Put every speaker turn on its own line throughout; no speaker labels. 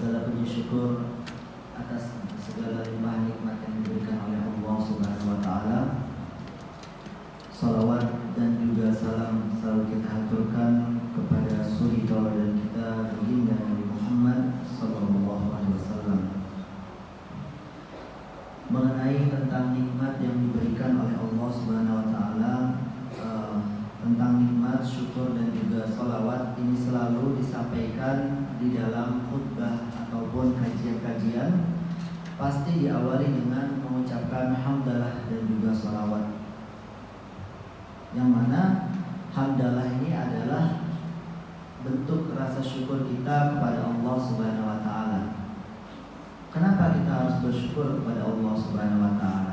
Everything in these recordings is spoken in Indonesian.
segala puji syukur atas segala limpahan nikmat yang diberikan oleh Allah Subhanahu wa taala. Salawat dan juga salam selalu kita haturkan kepada suri tauladan kita baginda Nabi Muhammad sallallahu alaihi wasallam. Mengenai tentang nikmat yang diberikan oleh Allah Subhanahu wa taala, tentang nikmat, syukur dan juga salawat ini selalu disampaikan di dalam khutbah ataupun kajian-kajian, pasti diawali dengan mengucapkan hamdalah dan juga salawat. Yang mana hamdalah ini adalah bentuk rasa syukur kita kepada Allah Subhanahu wa taala. Kenapa kita harus bersyukur kepada Allah Subhanahu wa taala?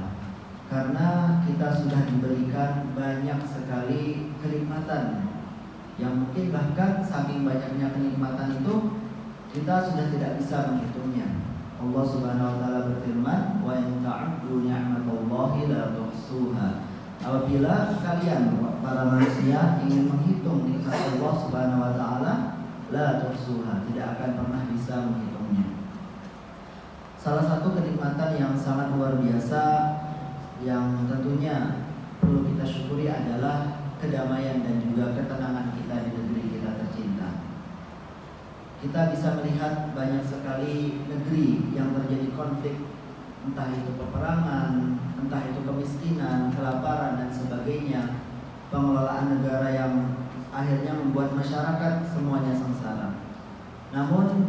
Karena kita sudah diberikan banyak sekali kenikmatan yang mungkin bahkan saking banyaknya kenikmatan itu kita sudah tidak bisa menghitungnya. Allah Subhanahu wa taala berfirman, "Wa in ta'uddu ni'matallahi la tuhsuha." Apabila kalian para manusia ingin menghitung nikmat Allah Subhanahu wa taala, la tuhsuha, tidak akan pernah bisa menghitungnya. Salah satu kenikmatan yang sangat luar biasa yang tentunya perlu kita syukuri adalah kedamaian dan juga ketenangan kita di negeri kita tercinta. Kita bisa melihat banyak sekali negeri yang terjadi konflik, entah itu peperangan, entah itu kemiskinan, kelaparan dan sebagainya. Pengelolaan negara yang akhirnya membuat masyarakat semuanya sengsara. Namun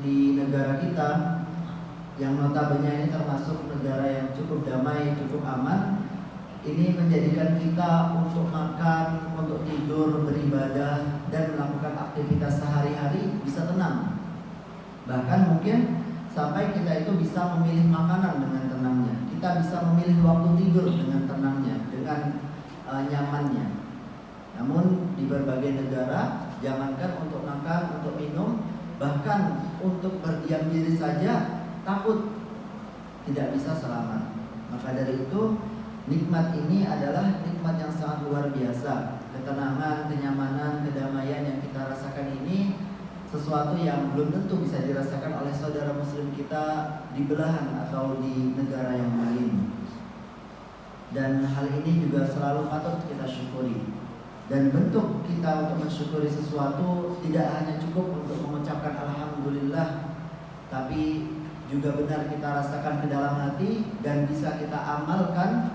di negara kita yang notabene ini termasuk negara yang cukup damai, cukup aman, ini menjadikan kita untuk makan, untuk tidur, beribadah dan melakukan aktivitas sehari-hari bisa tenang. Bahkan mungkin sampai kita itu bisa memilih makanan dengan tenangnya, kita bisa memilih waktu tidur dengan tenangnya, dengan nyamannya. Namun di berbagai negara, jangankan untuk makan, untuk minum, bahkan untuk berdiam diri saja takut tidak bisa selamat. Maka dari itu nikmat ini adalah nikmat yang sangat luar biasa. Ketenangan, kenyamanan, kedamaian yang kita rasakan ini sesuatu yang belum tentu bisa dirasakan oleh saudara muslim kita di belahan atau di negara yang lain. Dan hal ini juga selalu patut kita syukuri. Dan bentuk kita untuk mensyukuri sesuatu tidak hanya cukup untuk mengucapkan alhamdulillah, tapi juga benar kita rasakan ke dalam hati dan bisa kita amalkan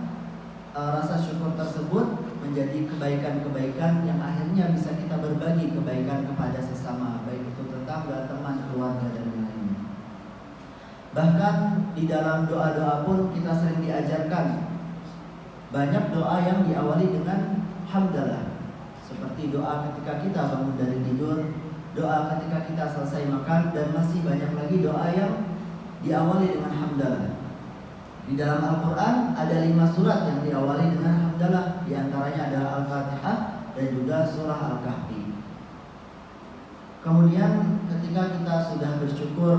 rasa syukur tersebut menjadi kebaikan-kebaikan yang akhirnya bisa kita berbagi kebaikan kepada sesama, baik itu tetangga, teman, keluarga dan lainnya. Bahkan di dalam doa-doa pun kita sering diajarkan banyak doa yang diawali dengan hamdalah. Seperti doa ketika kita bangun dari tidur, doa ketika kita selesai makan, dan masih banyak lagi doa yang diawali dengan hamdalah. Di dalam Al-Quran ada 5 surat yang diawali dengan hamdalah. Di antaranya adalah Al-Fatihah dan juga surah Al-Kahfi. Kemudian ketika kita sudah bersyukur,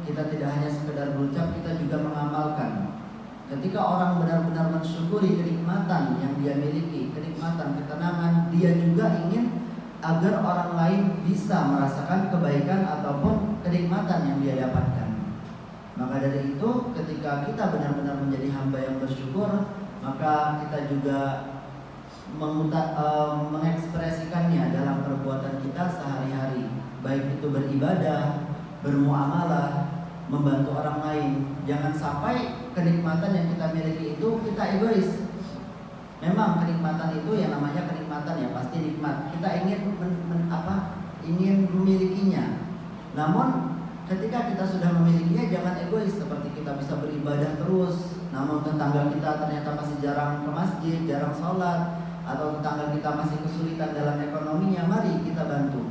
kita tidak hanya sekedar berucap, kita juga mengamalkan. Ketika orang benar-benar mensyukuri kenikmatan yang dia miliki, kenikmatan, ketenangan, dia juga ingin agar orang lain bisa merasakan kebaikan ataupun kenikmatan yang dia dapatkan. Maka dari itu ketika kita benar-benar menjadi hamba yang bersyukur, maka kita juga mengekspresikannya dalam perbuatan kita sehari-hari, baik itu beribadah, bermuamalah, membantu orang lain. Jangan sampai kenikmatan yang kita miliki itu kita egois. Memang kenikmatan itu yang namanya kenikmatan ya pasti nikmat. Kita ingin ingin memilikinya. Namun ketika kita sudah memilikinya, jangan egois seperti kita bisa beribadah terus, namun tetangga kita ternyata masih jarang ke masjid, jarang sholat, atau tetangga kita masih kesulitan dalam ekonominya. Mari kita bantu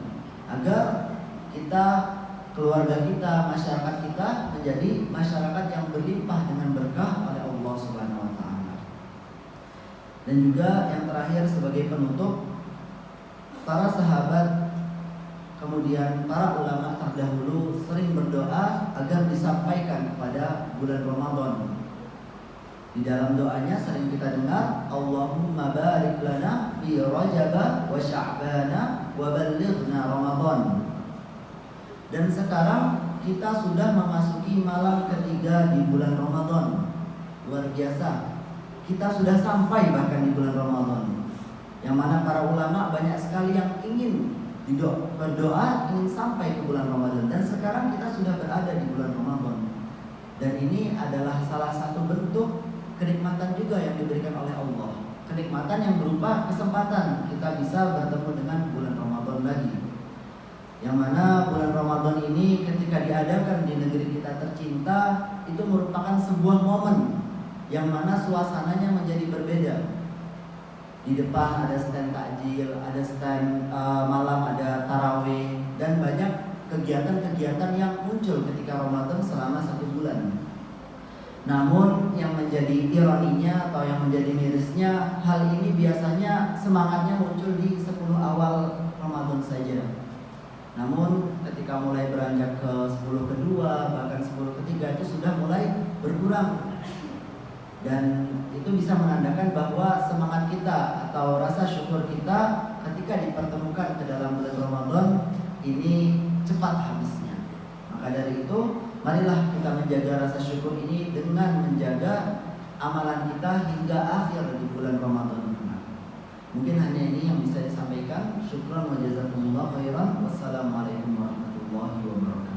agar kita, keluarga kita, masyarakat kita menjadi masyarakat yang berlimpah dengan berkah oleh Allah Subhanahu wa taala. Dan juga yang terakhir sebagai penutup, para sahabat kemudian para ulama terdahulu sering berdoa agar disampaikan kepada bulan Ramadan. Di dalam doanya sering kita dengar, Allahumma barik lana fi Rajab wa Sya'ban wa ballighna Ramadan. Dan sekarang kita sudah memasuki malam ketiga di bulan Ramadan. Luar biasa. Kita sudah sampai bahkan di bulan Ramadan. Yang mana para ulama banyak sekali yang ingin berdoa ingin sampai ke bulan Ramadan. Dan sekarang kita sudah berada di bulan Ramadan. Dan ini adalah salah satu bentuk kenikmatan juga yang diberikan oleh Allah. Kenikmatan yang berupa kesempatan kita bisa bertemu dengan bulan Ramadan lagi. Yang mana bulan Ramadan ini ketika diadakan di negeri kita tercinta, itu merupakan sebuah momen yang mana suasananya menjadi berbeda. Di depan ada stand takjil, ada stand malam, ada tarawih, dan banyak kegiatan-kegiatan yang muncul ketika Ramadan selama 1 bulan. Namun yang menjadi ironinya atau yang menjadi mirisnya, hal ini biasanya semangatnya muncul di 10 awal Ramadan saja. Namun ketika mulai beranjak ke 10 kedua, bahkan 10 ketiga itu sudah mulai berkurang. Dan itu bisa menandakan bahwa semangat kita atau rasa syukur kita ketika dipertemukan ke dalam bulan Ramadan ini cepat habisnya. Maka dari itu, marilah kita menjaga rasa syukur ini dengan menjaga amalan kita hingga akhir di bulan Ramadan. Mungkin hanya ini yang bisa disampaikan. Syukran wa jazakumullah khairan. Wassalamualaikum warahmatullahi wabarakatuh.